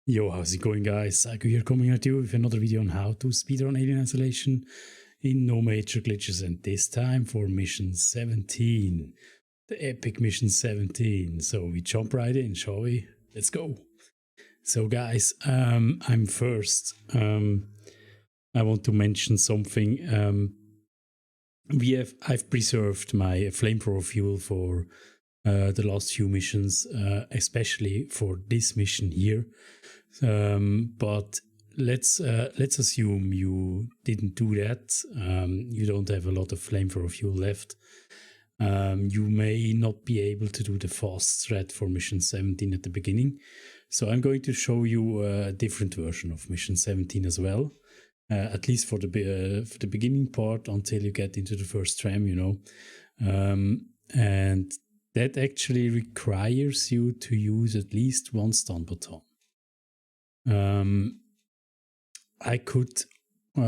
Yo, how's it going, guys? Psycho here, coming at you with another video on how to speedrun Alien Isolation in no major glitches, and this time for mission 17, the epic mission 17. So we jump right in, shall we? Let's go. So guys, I'm first. I want to mention something. I've preserved my flamethrower fuel for the last few missions, especially for this mission here. But let's assume you didn't do that. You don't have a lot of flamethrower fuel left. You may not be able to do the fast thread for mission 17 at the beginning. So I'm going to show you a different version of mission 17 as well. At least for the beginning part until you get into the first tram, you know. And that actually requires you to use at least one stun baton.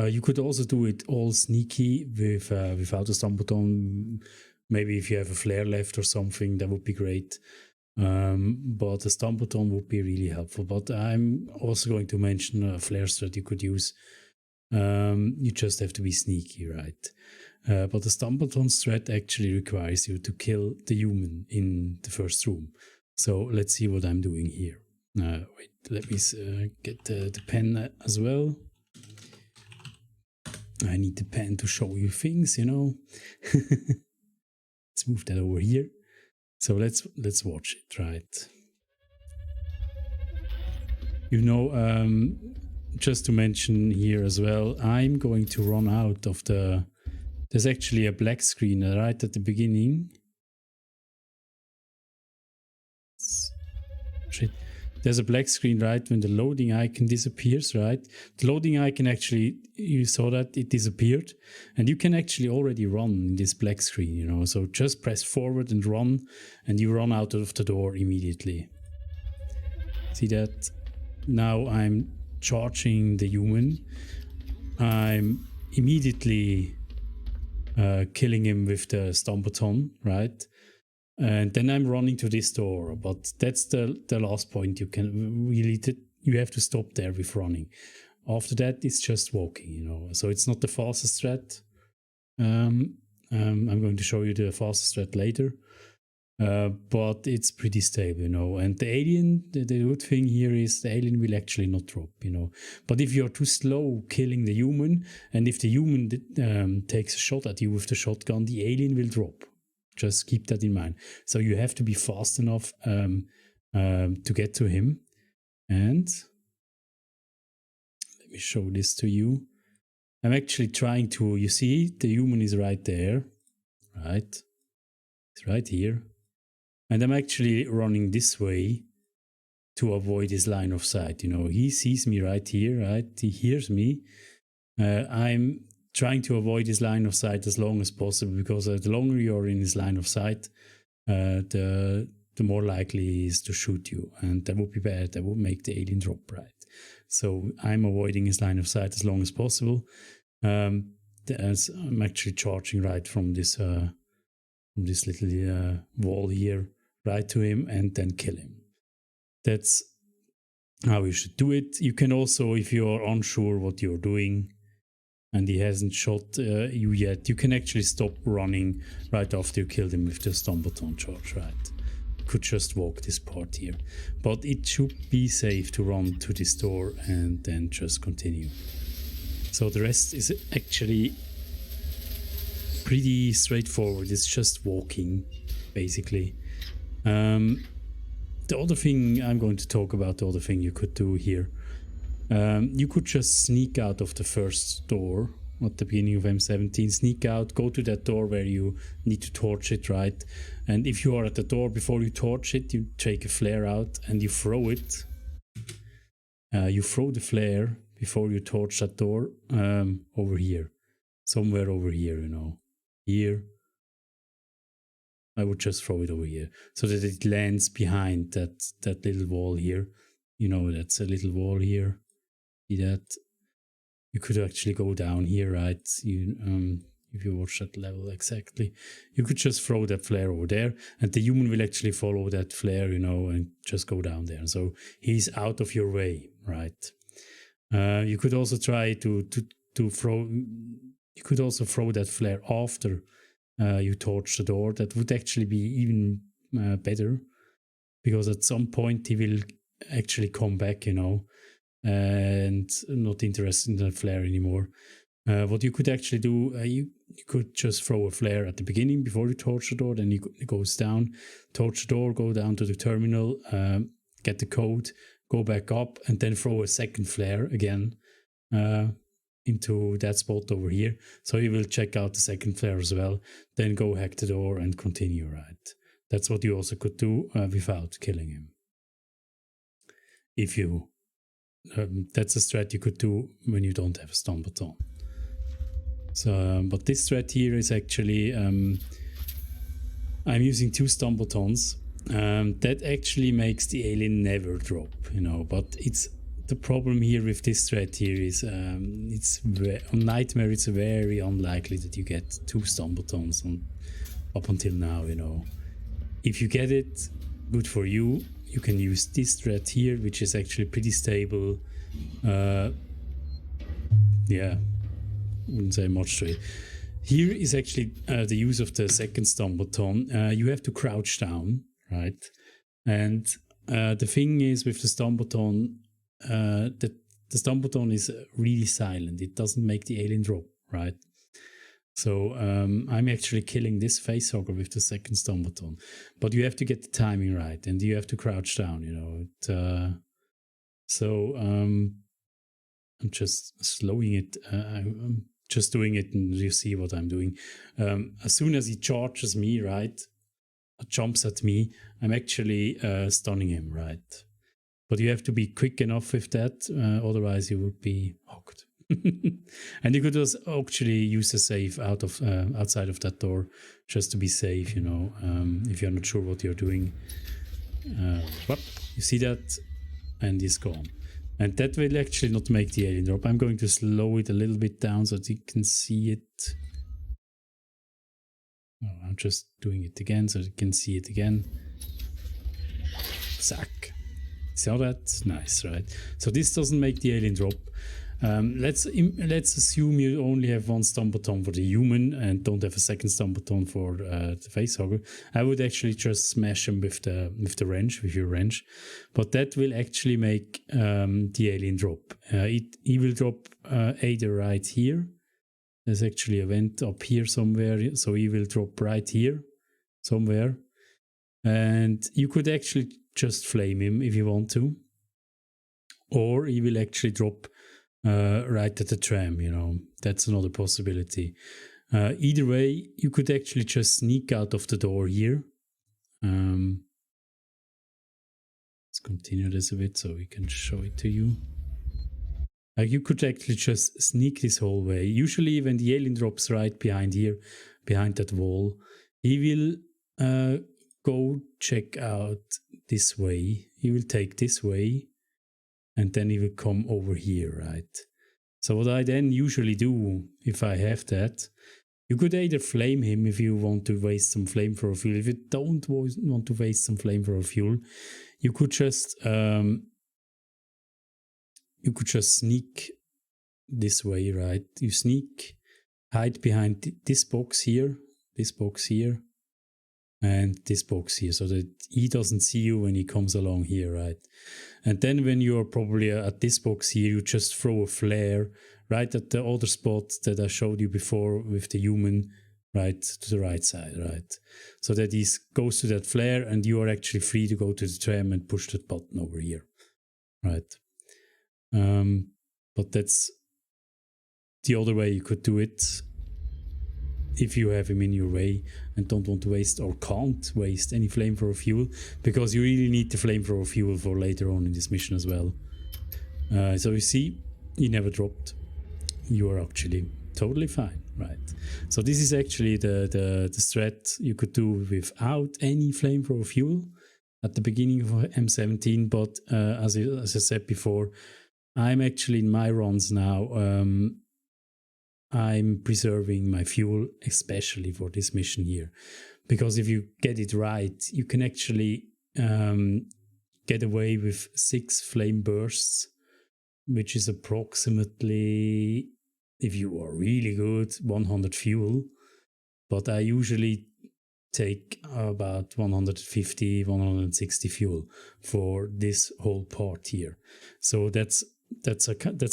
You could also do it all sneaky without a stun baton. Maybe if you have a flare left or something, that would be great. But a stun baton would be really helpful. But I'm also going to mention a flare strat you could use. You just have to be sneaky, right? But the stun baton strat actually requires you to kill the human in the first room. So let's see what I'm doing here. Wait, let me get the pen as well. I need the pen to show you things, you know. Let's move that over here. So let's watch it, right? You know, just to mention here as well, I'm going to run out of the... There's actually a black screen right at the beginning. Shit. There's a black screen right when the loading icon disappears, right? The loading icon actually, you saw that it disappeared, and you can actually already run in this black screen, you know. So just press forward and run, and you run out of the door immediately. See that? Now I'm charging the human. I'm immediately killing him with the stun baton, right? And then I'm running to this door, but that's the last point. You can really, you have to stop there with running. After that, it's just walking, you know. So it's not the fastest strat. I'm going to show you the fastest strat later. But it's pretty stable, you know. And the alien, the good thing here is the alien will actually not drop, you know. But if you're too slow killing the human, and if the human takes a shot at you with the shotgun, the alien will drop. Just keep that in mind. So you have to be fast enough to get to him. And let me show this to you. I'm actually trying to, you see, the human is right there, right? It's right here. And I'm actually running this way to avoid his line of sight. You know, he sees me right here, right? He hears me. I'm trying to avoid his line of sight as long as possible, because the longer you're in his line of sight, the more likely he is to shoot you. And that would be bad. That would make the alien drop, right? So I'm avoiding his line of sight as long as possible. As I'm actually charging right from this little wall here, right to him, and then kill him. That's how you should do it. You can also, if you're unsure what you're doing and he hasn't shot you yet, you can actually stop running right after you killed him with the stun baton charge, right? You could just walk this part here. But it should be safe to run to this door and then just continue. So the rest is actually pretty straightforward. It's just walking, basically. The other thing I'm going to talk about, the other thing you could do here, you could just sneak out of the first door at the beginning of M17, sneak out, go to that door where you need to torch it, right? And if you are at the door, before you torch it, you take a flare out and you throw it. You throw the flare before you torch that door over here, somewhere over here, you know. Here, I would just throw it over here so that it lands behind that little wall here. You know, that's a little wall here. See that? You could actually go down here, right? You if you watch that level exactly, you could just throw that flare over there, and the human will actually follow that flare, you know, and just go down there. So he's out of your way, right? You could also try to throw. You could also throw that flare after you torch the door. That would actually be even better, because at some point he will actually come back, you know, and not interested in the flare anymore. What you could actually do, you could just throw a flare at the beginning before you torch the door, then it goes down, torch the door, go down to the terminal, get the code, go back up, and then throw a second flare again into that spot over here. So you will check out the second flare as well, then go hack the door and continue, right? That's what you also could do without killing him. If you, that's a strat you could do when you don't have a stun baton. So, but this thread here is actually, I'm using 2 stun batons. That actually makes the alien never drop, you know, but it's, the problem here with this thread here is, on Nightmare it's very unlikely that you get 2 stun batons up until now, you know. If you get it, good for you. You can use this thread here, which is actually pretty stable. Yeah. Wouldn't say much to it. Here is actually the use of the second stun baton. You have to crouch down, right? And the thing is with the stun baton, the stun baton is really silent. It doesn't make the alien drop, right? So I'm actually killing this facehugger with the second stun baton. But you have to get the timing right, and you have to crouch down, you know. I'm just slowing it. I'm just doing it, and you see what I'm doing. As soon as he charges me, right, jumps at me, I'm actually stunning him, right? But you have to be quick enough with that, otherwise you would be hooked. And you could also actually use the save outside of that door, just to be safe, you know, if you're not sure what you're doing. You see that, and he's gone. And that will actually not make the alien drop. I'm going to slow it a little bit down so that you can see it. Oh, I'm just doing it again so you can see it again. Zack. See that? Nice, right? So this doesn't make the alien drop. Let's assume you only have 1 stun baton for the human and don't have a second stun baton for the facehugger. I would actually just smash him with the wrench, with your wrench, but that will actually make the alien drop. He will drop either right here. There's actually a vent up here somewhere, so he will drop right here somewhere, and you could actually just flame him if you want to, or he will actually drop right at the tram, you know. That's another possibility. Either way, you could actually just sneak out of the door here. Let's continue this a bit so we can show it to you. You could actually just sneak this whole way. Usually when the alien drops right behind here, behind that wall, he will go check out this way. He will take this way, and then he will come over here, right? So what I then usually do, if I have that, you could either flame him if you want to waste some flamethrower fuel. If you don't want to waste some flamethrower fuel, you could just sneak this way, right? You sneak, hide behind this box here, and this box here, so that he doesn't see you when he comes along here, right? And then when you're probably at this box here, you just throw a flare right at the other spot that I showed you before with the human, right to the right side, right? So that he goes to that flare, and you are actually free to go to the tram and push that button over here, right? But that's the other way you could do it if you have him in your way and don't want to waste or can't waste any flamethrower fuel, because you really need the flamethrower fuel for later on in this mission as well. So you see, he never dropped. You are actually totally fine, right? So this is actually the strat you could do without any flamethrower fuel at the beginning of M17, but as I said before, I'm actually in my runs now I'm preserving my fuel, especially for this mission here. Because if you get it right, you can actually get away with 6 flame bursts, which is approximately, if you are really good, 100 fuel. But I usually take about 150, 160 fuel for this whole part here. So that's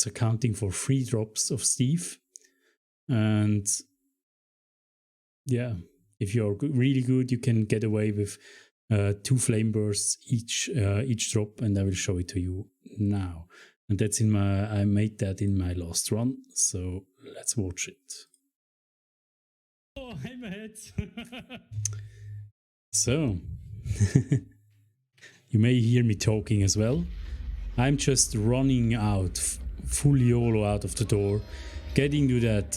accounting for 3 drops of Steve. And yeah, if you're really good, you can get away with 2 flame bursts each drop, and I will show it to you now. And that's I made that in my last run, so let's watch it. Oh, I'm ahead. So, you may hear me talking as well. I'm just running out, full YOLO out of the door, getting to that,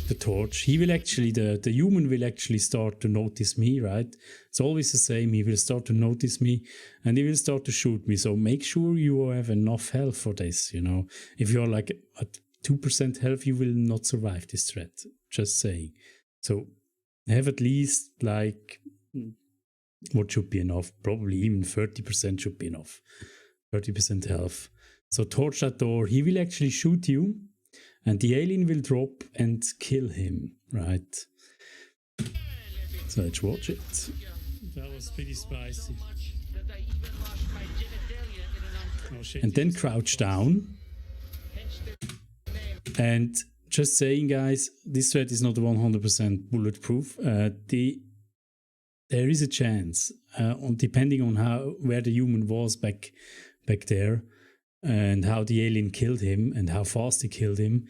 the torch. He will actually, the human will actually start to notice me, right? It's always the same. He will start to notice me and he will start to shoot me. So make sure you have enough health for this, you know. If you're like at 2% health, you will not survive this threat. Just saying. So have at least like, what should be enough? Probably even 30% should be enough. 30% health. So torch that door. He will actually shoot you. And the alien will drop and kill him, right? So let's watch it. That was pretty spicy. Oh, shit. And then crouch down. And just saying, guys, this threat is not 100% bulletproof. There is a chance, depending on where the human was back there, and how the alien killed him and how fast he killed him,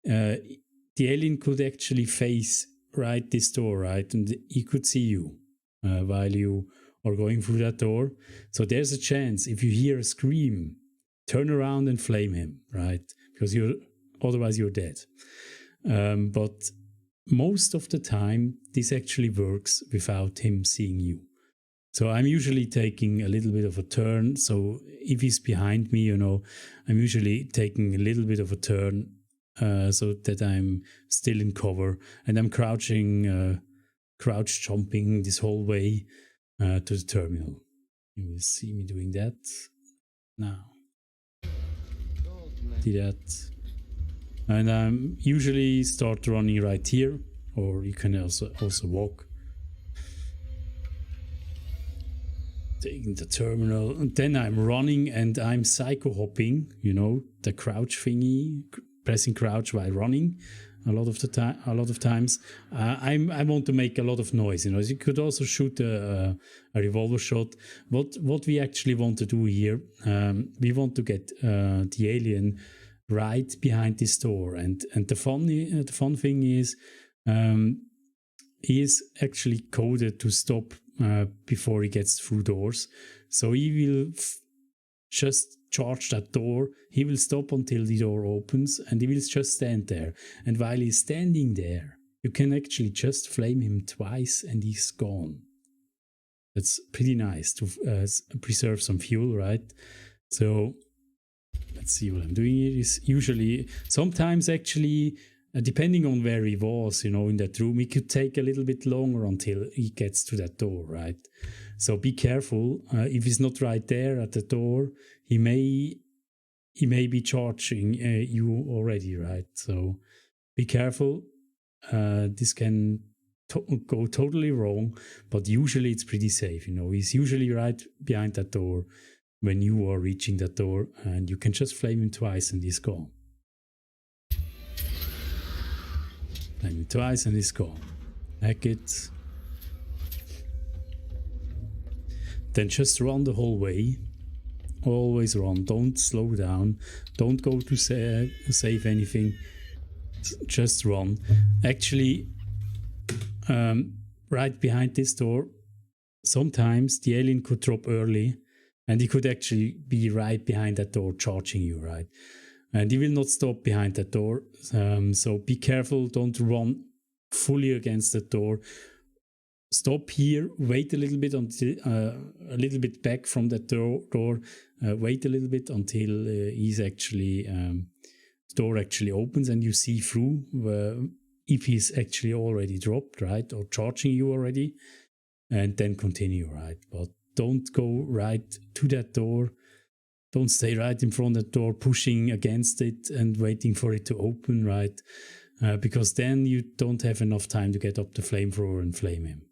the alien could actually face right this door, right? And he could see you while you are going through that door. So there's a chance, if you hear a scream, turn around and flame him, right? Because otherwise you're dead. But most of the time, this actually works without him seeing you. So I'm usually taking a little bit of a turn. So if he's behind me, you know, I'm usually taking a little bit of a turn so that I'm still in cover. And I'm crouch jumping this whole way to the terminal. You will see me doing that now. Do that. And I usually start running right here, or you can also walk. Taking the terminal, and then I'm running and I'm psycho hopping, you know, the crouch thingy, pressing crouch while running. A lot of times, I want to make a lot of noise. You know, you could also shoot a revolver shot. What we actually want to do here, we want to get the alien right behind this door, and the fun thing is, he is actually coded to stop before he gets through doors. So he will just charge that door. He will stop until the door opens and he will just stand there. And while he's standing there, you can actually just flame him twice and he's gone. That's pretty nice to preserve some fuel, right? So let's see what I'm doing here. Is usually, sometimes actually, depending on where he was, you know, in that room, it could take a little bit longer until he gets to that door, right? So be careful. If he's not right there at the door, he may be charging you already, right? So be careful. This can go totally wrong, but usually it's pretty safe. You know, he's usually right behind that door when you are reaching that door, and you can just flame him twice and he's gone. Flame him twice and he's gone. Hack it. Then just run the whole way. Always run. Don't slow down. Don't go to save anything. Just run. Actually, right behind this door, sometimes the alien could drop early and he could actually be right behind that door charging you, right? And he will not stop behind that door. So be careful. Don't run fully against the door. Stop here. Wait a little bit until a little bit back from that door. Wait a little bit until he's actually the door actually opens and you see through if he's actually already dropped, right, or charging you already, and then continue, right? But don't go right to that door. Don't stay right in front of the door, pushing against it and waiting for it to open, right? Because then you don't have enough time to get up the flamethrower and flame him.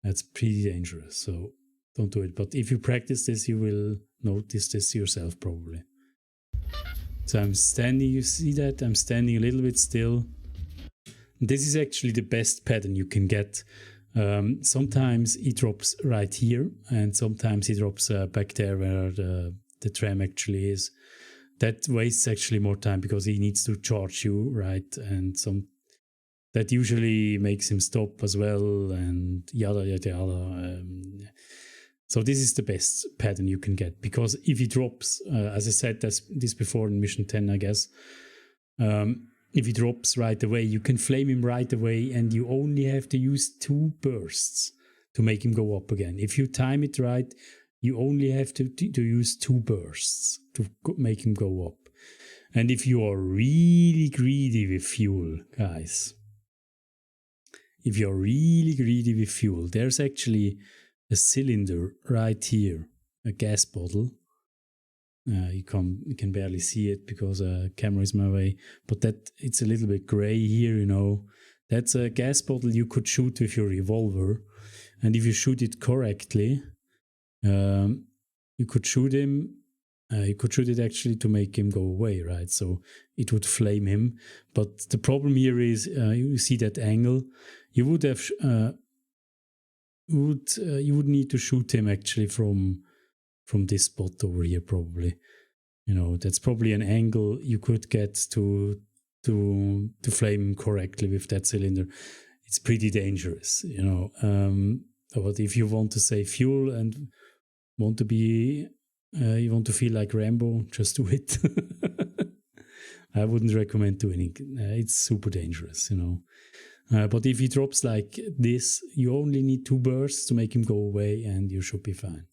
That's pretty dangerous, so don't do it. But if you practice this, you will notice this yourself probably. So I'm standing, you see that? I'm standing a little bit still. This is actually the best pattern you can get. Sometimes he drops right here, and sometimes he drops back there where the tram actually is. That wastes actually more time because he needs to charge you, right? And that usually makes him stop as well, and yada yada yada. So this is the best pattern you can get, because if he drops, as I said this before in mission 10, I guess, if he drops right away, you can flame him right away, and you only have to use 2 bursts to make him go up again. If you time it right, you only have to use 2 bursts to make him go up. And if you are really greedy with fuel, guys, if you're really greedy with fuel, there's actually a cylinder right here, a gas bottle. You can barely see it because camera is my way, but it's a little bit gray here, you know. That's a gas bottle you could shoot with your revolver, and if you shoot it correctly, you could shoot him. You could shoot it actually to make him go away, right? So it would flame him. But the problem here is, you see that angle. You would have you would need to shoot him actually from this spot over here, probably. You know, that's probably an angle you could get to flame him correctly with that cylinder. It's pretty dangerous, you know. But if you want to save fuel and want to be, you want to feel like Rambo, just do it. I wouldn't recommend doing it. It's super dangerous, you know. But if he drops like this, you only need 2 bursts to make him go away, and you should be fine.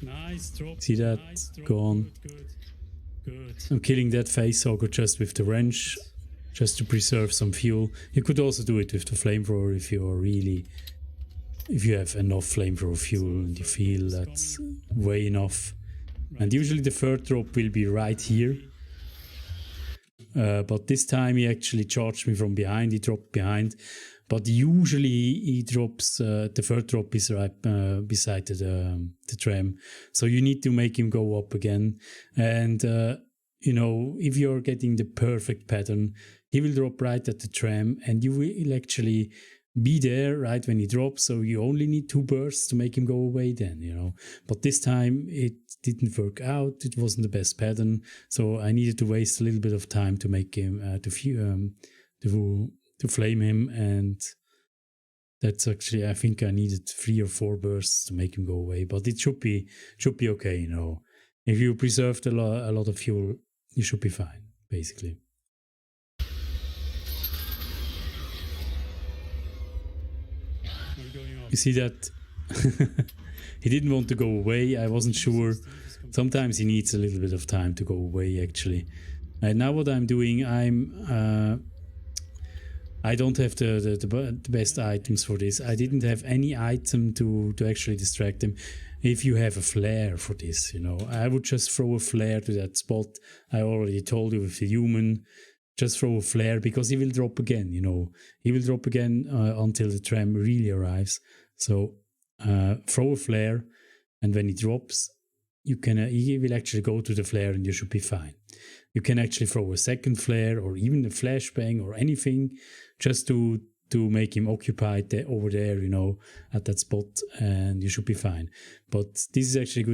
Nice drop. See that? Nice drop. Go on. Good. I'm killing that Facehugger just with the wrench, just to preserve some fuel. You could also do it with the flamethrower if you have enough flamethrower fuel and you feel that's way enough. And usually the third drop will be right here. But this time he actually charged me from behind, he dropped behind. But usually he drops, the third drop is right beside the tram. So you need to make him go up again. And, you know, if you're getting the perfect pattern, he will drop right at the tram, and you will actually be there right when he drops. So you only need 2 bursts to make him go away then, you know. But this time it didn't work out. It wasn't the best pattern. So I needed to waste a little bit of time to make him, to flame him, and that's actually, I think I needed 3 or 4 bursts to make him go away, but it should be okay, you know. If you preserved a lot of fuel, you should be fine, basically. You see that? He didn't want to go away. I wasn't sure. Sometimes he needs a little bit of time to go away, actually. And now what I'm doing, I don't have the best items for this. I didn't have any item to actually distract him. If you have a flare for this, you know, I would just throw a flare to that spot. I already told you with the human, just throw a flare, because he will drop again, you know. He will drop again until the tram really arrives. So throw a flare, and when he drops, you can he will actually go to the flare and you should be fine. You can actually throw a second flare or even a flashbang or anything just to make him occupied over there, you know, at that spot, and you should be fine. But this is actually a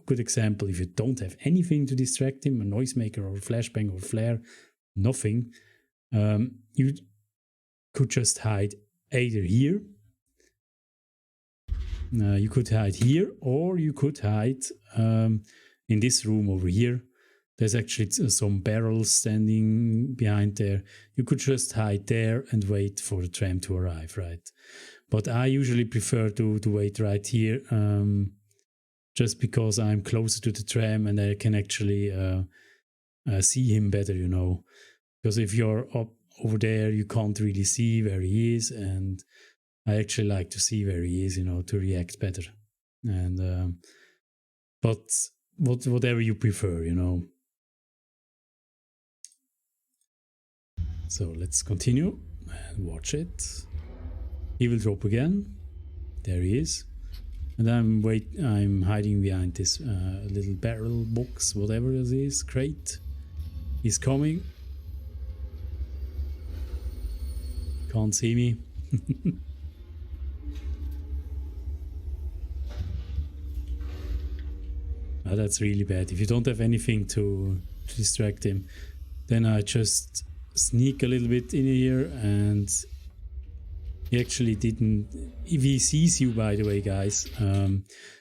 good example. If you don't have anything to distract him, a noisemaker or a flashbang or flare, nothing, you could just hide either here. You could hide here, or you could hide in this room over here. There's actually some barrels standing behind there. You could just hide there and wait for the tram to arrive, right? But I usually prefer to wait right here, just because I'm closer to the tram and I can actually see him better, you know. Because if you're up over there, you can't really see where he is, and I actually like to see where he is, you know, to react better. And but whatever you prefer, you know. So let's continue and watch it. He will drop again. There he is. And I'm hiding behind this little barrel box, whatever it is, crate. He's coming. Can't see me. Oh, that's really bad. If you don't have anything to distract him, then I just sneak a little bit in here, and he actually didn't. If he sees you, by the way, guys,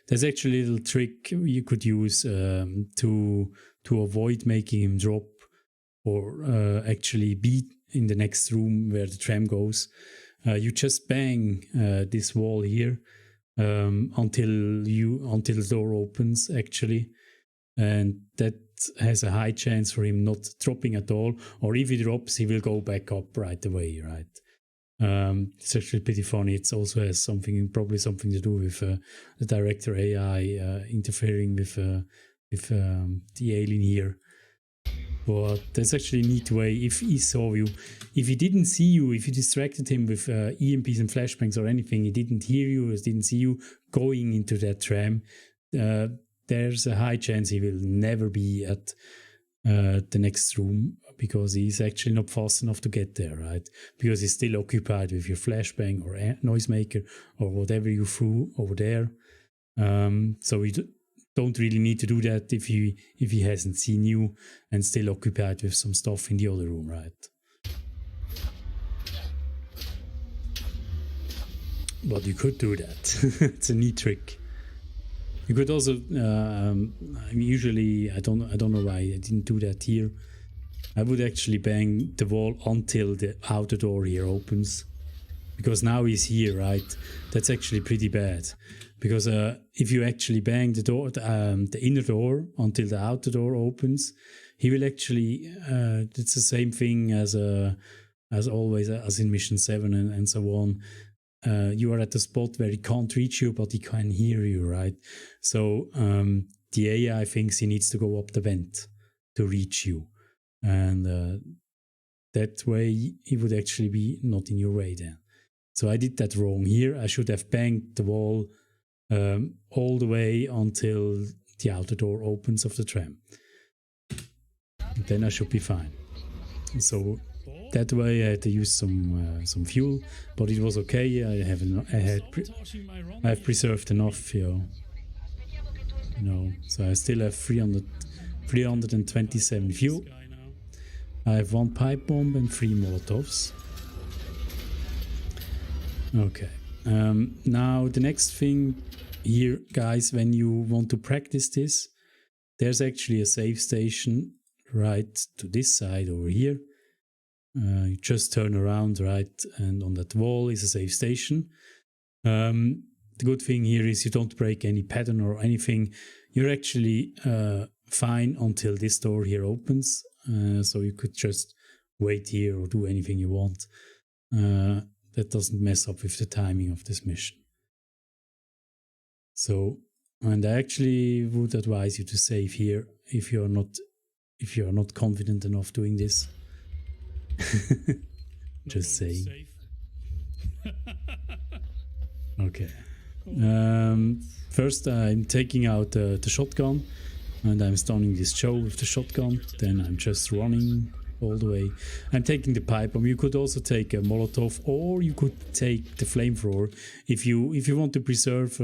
there's actually a little trick you could use to avoid making him drop, or actually be in the next room where the tram goes. You just bang this wall here until the door opens, actually, and that has a high chance for him not dropping at all. Or if he drops, he will go back up right away, right? It's actually pretty funny. It also has probably something to do with the director AI interfering with the alien here. But that's actually a neat way. If he saw you, if he didn't see you, if you distracted him with EMPs and flashbangs or anything, he didn't hear you or didn't see you going into that tram, there's a high chance he will never be at the next room, because he's actually not fast enough to get there, right? Because he's still occupied with your flashbang or noisemaker or whatever you threw over there. So we don't really need to do that if he hasn't seen you and still occupied with some stuff in the other room, right? But you could do that. It's a neat trick. You could also usually I don't know why I didn't do that here. I would actually bang the wall until the outer door here opens, because now he's here, right? That's actually pretty bad, because if you actually bang the door, the inner door until the outer door opens, he will actually. It's the same thing as always, as in Mission 7 and so on. You are at the spot where he can't reach you, but he can hear you, right? So the AI thinks he needs to go up the vent to reach you, and that way he would actually be not in your way then. So I did that wrong here. I should have banged the wall all the way until the outer door opens of the tram. And then I should be fine. So that way I had to use some fuel, but it was okay. I have preserved enough, you know. So I still have 327 fuel. I have 1 pipe bomb and 3 Molotovs. Okay. Now the next thing here, guys, when you want to practice this, there's actually a save station right to this side over here. You just turn around, right, and on that wall is a save station. The good thing here is you don't break any pattern or anything. You're actually fine until this door here opens. So you could just wait here or do anything you want. That doesn't mess up with the timing of this mission. So, and I actually would advise you to save here if you're not confident enough doing this. Just saying. Okay. First I'm taking out the shotgun, and I'm stunning this Joe with the shotgun. Then I'm just running all the way. I'm taking the pipe bomb. You could also take a Molotov, or you could take the flamethrower if you want to preserve.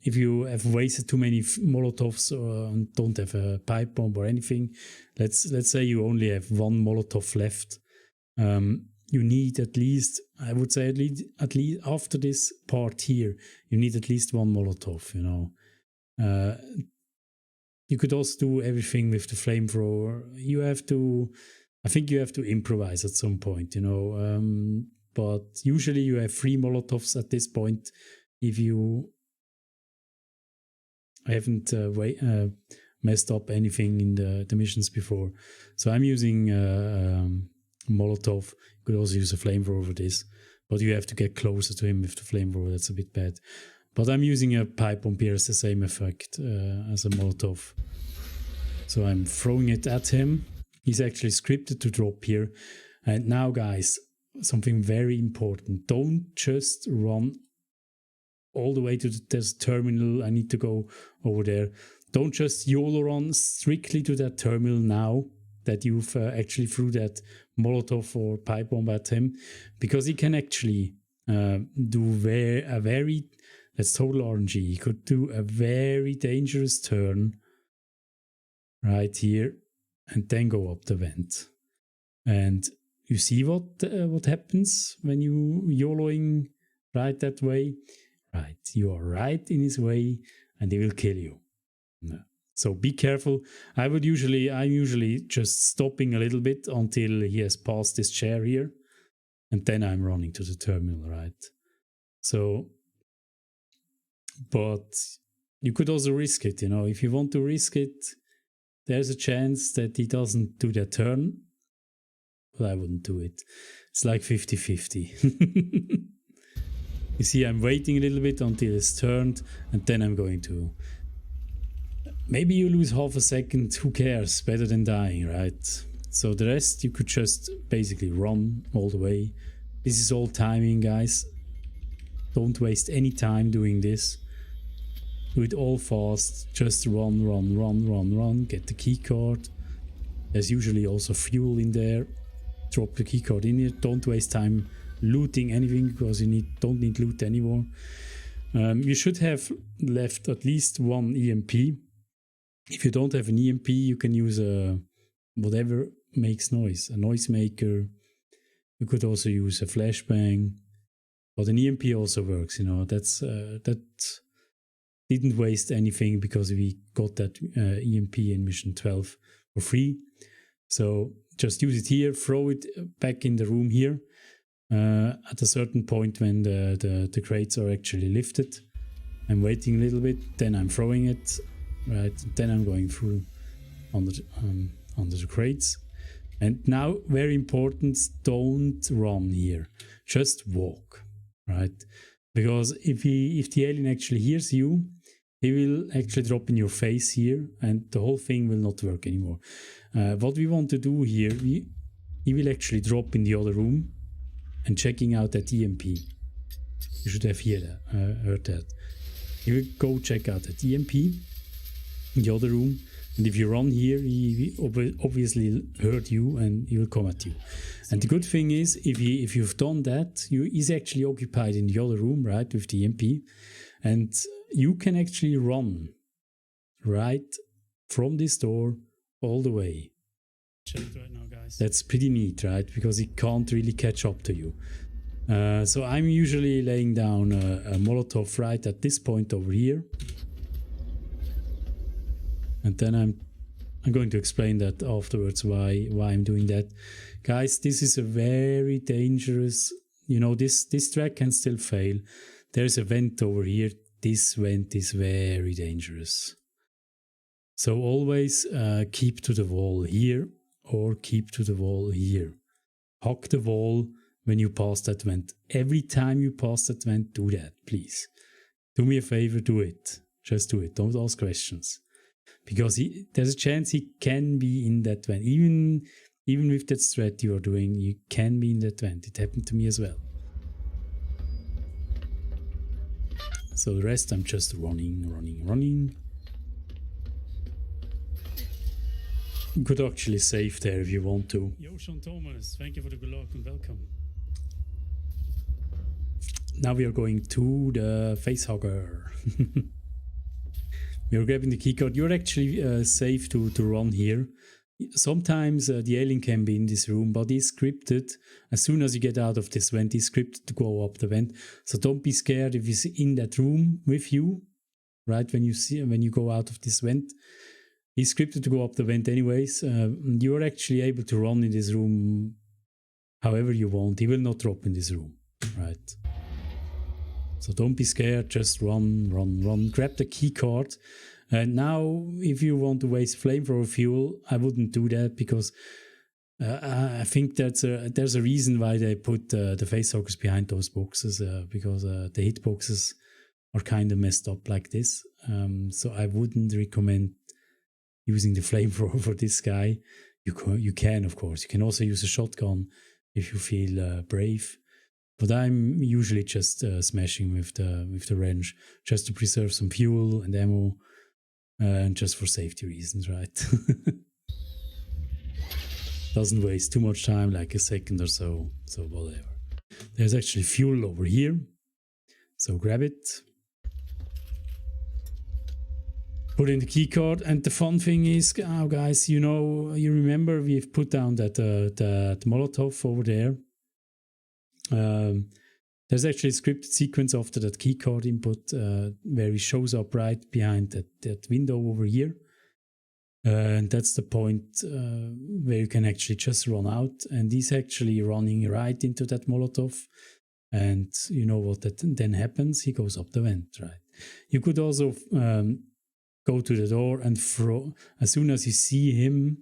If you have wasted too many Molotovs and don't have a pipe bomb or anything, let's say you only have 1 Molotov left. You need at least, I would say at least after this part here, you need at least 1 Molotov, you know. You could also do everything with the flamethrower. I think you have to improvise at some point, you know. But usually you have 3 Molotovs at this point. If you I haven't messed up anything in the missions before. So I'm using Molotov. You could also use a flamethrower for this, but you have to get closer to him with the flamethrower. That's a bit bad. But I'm using a pipe bomb here as the same effect as a Molotov. So I'm throwing it at him. He's actually scripted to drop here. And now, guys, something very important. Don't just run all the way to the terminal. I need to go over there. Don't just YOLO run strictly to that terminal now that you've actually threw that Molotov or pipe bomb at him, because he can actually do a very, that's total RNG. He could do a very dangerous turn right here and then go up the vent. And you see what happens when you YOLOing right that way? Right, you are right in his way and he will kill you. No. So be careful. I'm usually just stopping a little bit until he has passed this chair here, and then I'm running to the terminal, right? So, but you could also risk it, you know, if you want to risk it, there's a chance that he doesn't do that turn, but I wouldn't do it. It's like 50-50. You see, I'm waiting a little bit until it's turned, and then I'm going to... Maybe you lose half a second, who cares? Better than dying, right? So the rest, you could just basically run all the way. This is all timing, guys. Don't waste any time doing this. Do it all fast. Just run, run, run, run, run. Get the keycard. There's usually also fuel in there. Drop the keycard in here. Don't waste time looting anything, because you don't need loot anymore. You should have left at least one EMP. If you don't have an EMP, you can use a whatever makes noise, a noisemaker. You could also use a flashbang, but an EMP also works. You know, that didn't waste anything because we got that EMP in mission 12 for free. So just use it here, throw it back in the room here. At a certain point when the crates are actually lifted, I'm waiting a little bit, then I'm throwing it, right? Then I'm going through under the crates. And now, very important, don't run here. Just walk, right? Because if the alien actually hears you, he will actually drop in your face here, and the whole thing will not work anymore. What we want to do here, he will actually drop in the other room and checking out that EMP. You should have heard that. You will go check out that EMP in the other room, and if you run here, he obviously heard you and he will come at you. And the good thing is, if you've done that, he's actually occupied in the other room, right, with the EMP, and you can actually run right from this door all the way. Check right now, guys. That's pretty neat, right? Because he can't really catch up to you. So I'm usually laying down a Molotov right at this point over here. And then I'm going to explain that afterwards why I'm doing that. Guys, this is a very dangerous, you know, this track can still fail. There's a vent over here. This vent is very dangerous. So always keep to the wall here, or keep to the wall here. Hug the wall when you pass that vent. Every time you pass that vent, do that, please. Do me a favor, do it. Just do it. Don't ask questions. Because there's a chance he can be in that vent. Even with that strat you are doing, you can be in that vent. It happened to me as well. So the rest, I'm just running. You could actually save there if you want to. Yo, Sean Thomas, thank you for the good luck and welcome. Now we are going to the Facehugger. We are grabbing the keycard. You're actually safe to run here. Sometimes the alien can be in this room, but he's scripted. As soon as you get out of this vent, he's scripted to go up the vent. So don't be scared if he's in that room with you, right? When you go out of this vent. He's scripted to go up the vent anyways. You are actually able to run in this room however you want. He will not drop in this room, right? So don't be scared, just run. Grab the key card. And now, if you want to waste flamethrower fuel, I wouldn't do that, because I think there's a reason why they put the facehuggers behind those boxes, because the hitboxes are kind of messed up like this. So I wouldn't recommend using the flamethrower for this guy. You can, of course. You can also use a shotgun if you feel brave. But I'm usually just smashing with the wrench, just to preserve some fuel and ammo, and just for safety reasons, right? Doesn't waste too much time, like a second or so, so whatever. There's actually fuel over here, so grab it. Put in the keycard, and the fun thing is, guys, you remember we've put down that Molotov over there. There's actually a scripted sequence after that keycard input where he shows up right behind that window over here. And that's the point where you can actually just run out. And he's actually running right into that Molotov. And you know what then happens? He goes up the vent, right? You could also go to the door and throw, as soon as you see him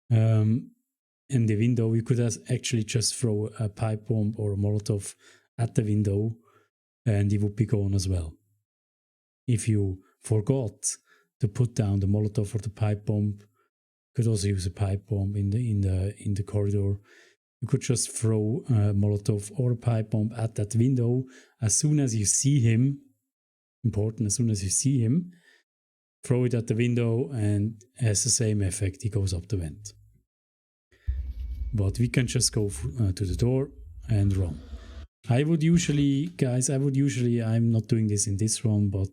in the window, you could actually just throw a pipe bomb or a Molotov at the window, and he would be gone as well. If you forgot to put down the Molotov or the pipe bomb, you could also use a pipe bomb in the corridor. You could just throw a Molotov or a pipe bomb at that window. As soon as you see him, important, as soon as you see him, throw it at the window, and has the same effect. He goes up the vent. But we can just go to the door and run. I would usually, I'm not doing this in this run, but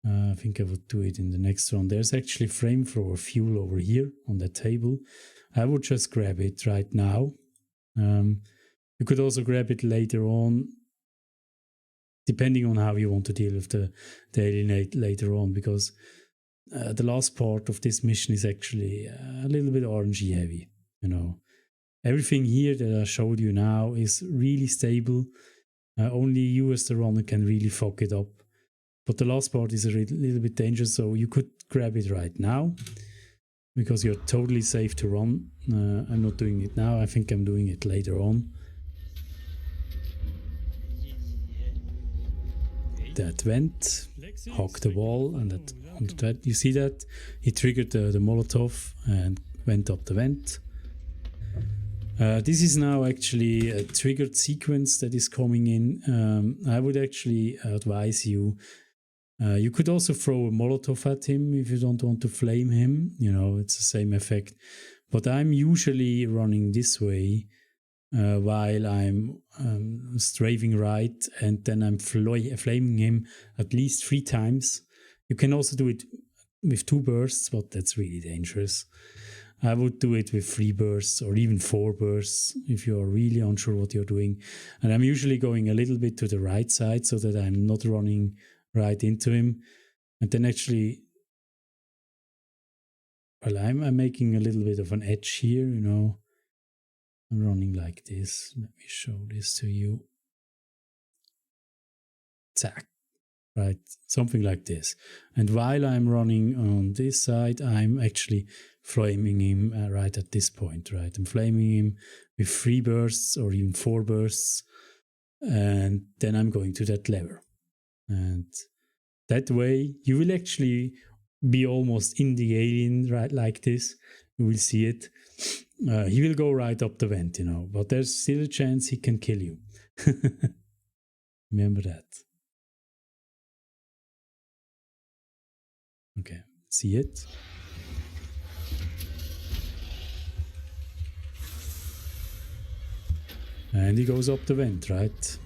I think I would do it in the next run. There's actually flamethrower fuel over here on that table. I would just grab it right now. You could also grab it later on, depending on how you want to deal with the alien later on, because the last part of this mission is actually a little bit RNG heavy, Everything here that I showed you now is really stable. Only you as the runner can really fuck it up. But the last part is a little bit dangerous, so you could grab it right now, because you're totally safe to run. I'm not doing it now. I think I'm doing it later on. That vent, hug the wall, and that you see that? He triggered the Molotov and went up the vent. This is now actually a triggered sequence that is coming in. I would actually advise you, you could also throw a Molotov at him if you don't want to flame him. It's the same effect. But I'm usually running this way while I'm strafing right, and then I'm flaming him at least 3 times. You can also do it with 2 bursts, but that's really dangerous. I would do it with 3 bursts or even 4 bursts if you're really unsure what you're doing. And I'm usually going a little bit to the right side so that I'm not running right into him. And then actually, well, I'm making a little bit of an edge here, I'm running like this. Let me show this to you. Zack. Right, something like this. And while I'm running on this side, I'm actually flaming him right at this point, right? I'm flaming him with 3 bursts or even 4 bursts, and then I'm going to that lever. And that way, you will actually be almost in the alien, right, like this. You will see it. He will go right up the vent, but there's still a chance he can kill you. Remember that. Okay, see it? And he goes up the vent, right?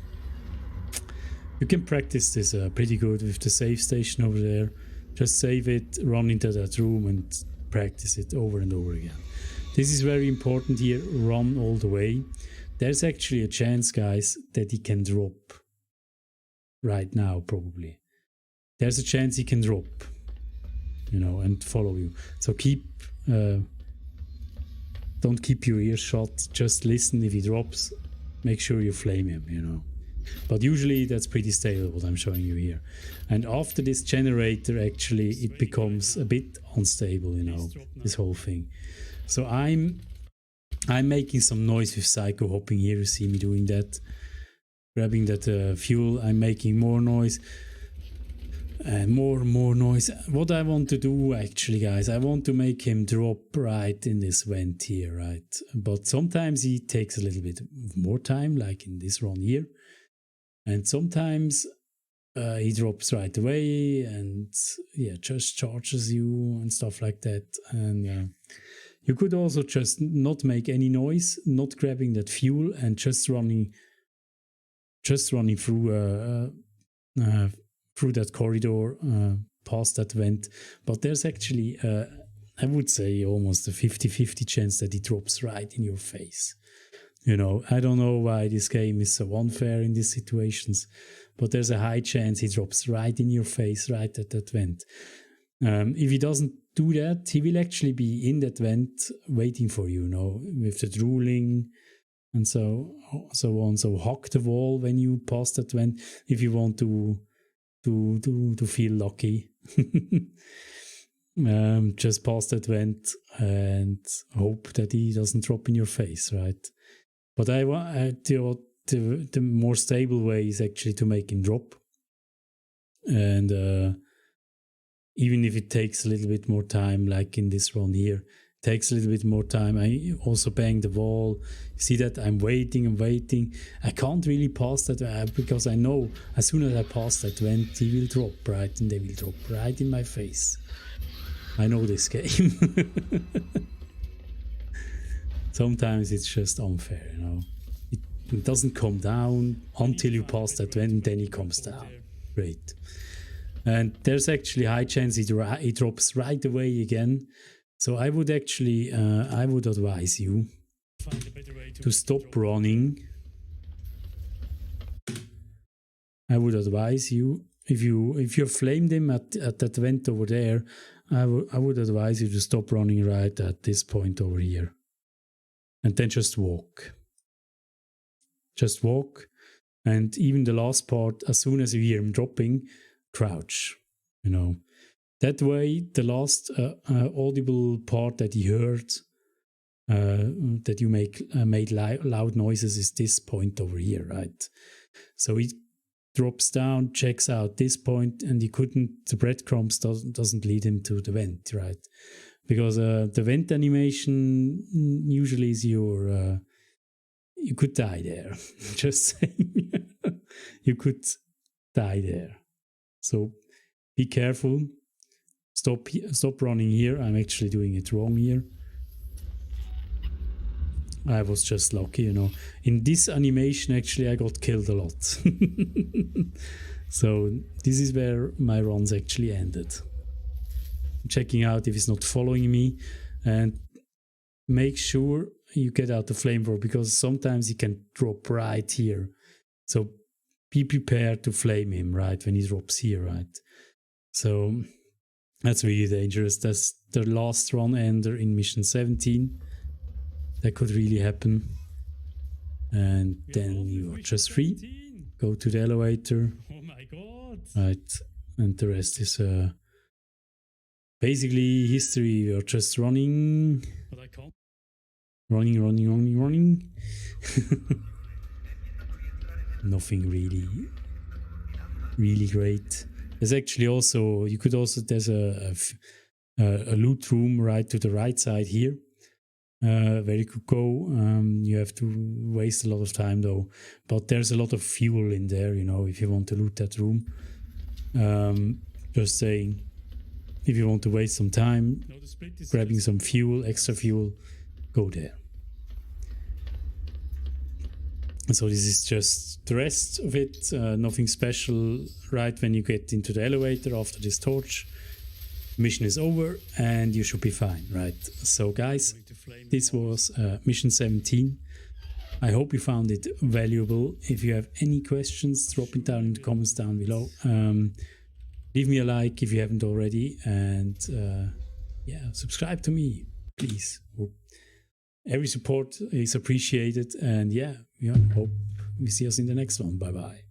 You can practice this pretty good with the save station over there. Just save it, run into that room and practice it over and over again. This is very important here, run all the way. There's actually a chance, guys, that he can drop right now, probably. There's a chance he can drop. And follow you. So don't keep your ears shut. Just listen if he drops. Make sure you flame him, But usually that's pretty stable what I'm showing you here. And after this generator, actually it becomes a bit unstable, you know, this whole thing. So I'm making some noise with psycho hopping here. You see me doing that, grabbing that fuel. I'm making more noise and more noise. What I want to do actually, guys, I want to make him drop right in this vent here, right? But sometimes he takes a little bit more time, like in this run here. And sometimes he drops right away and yeah, just charges you and stuff like that. And you could also just not make any noise, not grabbing that fuel and just running through through that corridor, past that vent. But there's actually, I would say, almost a 50-50 chance that he drops right in your face. You know, I don't know why this game is so unfair in these situations, but there's a high chance he drops right in your face, right at that vent. If he doesn't do that, he will actually be in that vent waiting for you, you know, with the drooling and so on. So hug the wall when you pass that vent if you want to feel lucky. Just pass that vent and hope that he doesn't drop in your face, right? But the more stable way is actually to make him drop. And even if it takes a little bit more time, like in this run here, it takes a little bit more time. I also bang the wall. You see that I'm waiting. I can't really pass that because I know as soon as I pass that vent, he will drop right, and they will drop right in my face. I know this game. Sometimes it's just unfair, you know. It doesn't come down until you pass that vent, and then he comes down. Great. And there's actually high chance he drops right away again. So I would actually, I would advise you to stop running. I would advise you, if you flamed him at that vent over there, I would advise you to stop running right at this point over here. And then just walk. Just walk. And even the last part, as soon as you hear him dropping, crouch, you know. That way, the last audible part that he heard, that you made loud noises, is this point over here, right? So he drops down, checks out this point, and the breadcrumbs doesn't lead him to the vent, right? Because the vent animation usually is you could die there. Just saying. You could die there. So be careful. Stop running here. I'm actually doing it wrong here. I was just lucky, you know. In this animation, actually, I got killed a lot. So this is where my runs actually ended. Checking out if he's not following me, and make sure you get out the flamethrower, because sometimes he can drop right here. So be prepared to flame him right when he drops here, right? So that's really dangerous. That's the last run ender in mission 17. That could really happen. And then you're just free. Go to the elevator. Oh my god. Right. And the rest is basically history. You're just running. But I can't. Running. Nothing really great. There's actually also, there's a loot room right to the right side here, where you could go. You have to waste a lot of time though, but there's a lot of fuel in there, you know, if you want to loot that room. Just saying, if you want to waste some time grabbing some fuel, extra fuel, go there. So this is just the rest of it, nothing special. Right when you get into the elevator after this torch, mission is over and you should be fine, right? So guys, this was mission 17. I hope you found it valuable. If you have any questions, drop it down in the comments down below. Leave me a like if you haven't already, and yeah, subscribe to me, please. Every support is appreciated, and yeah, hope we see us in the next one. Bye bye.